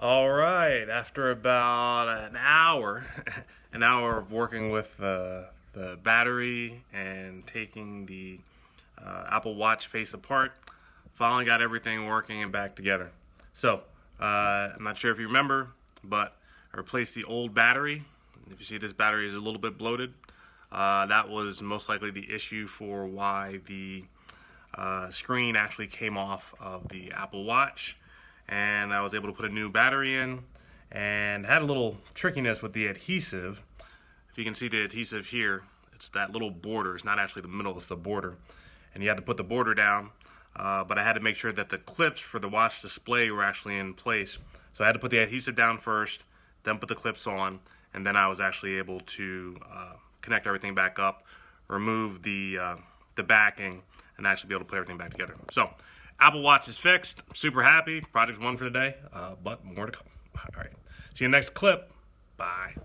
All right, after about an hour, an hour of working with the battery and taking the Apple Watch face apart, finally got everything working and back together. So, I'm not sure if you remember, but I replaced the old battery. If you see, this battery is a little bit bloated. That was most likely the issue for why the screen actually came off of the Apple Watch. And I was able to put a new battery in and had a little trickiness with the adhesive. If you can see the adhesive here, it's that little border. It's not actually the middle, it's the border. And you had to put the border down, but I had to make sure that the clips for the watch display were actually in place. So I had to put the adhesive down first, then put the clips on, and then I was actually able to connect everything back up, remove the backing, and actually be able to put everything back together. So Apple Watch is fixed. I'm super happy. Project's one for the day, but more to come. All right. See you next clip. Bye.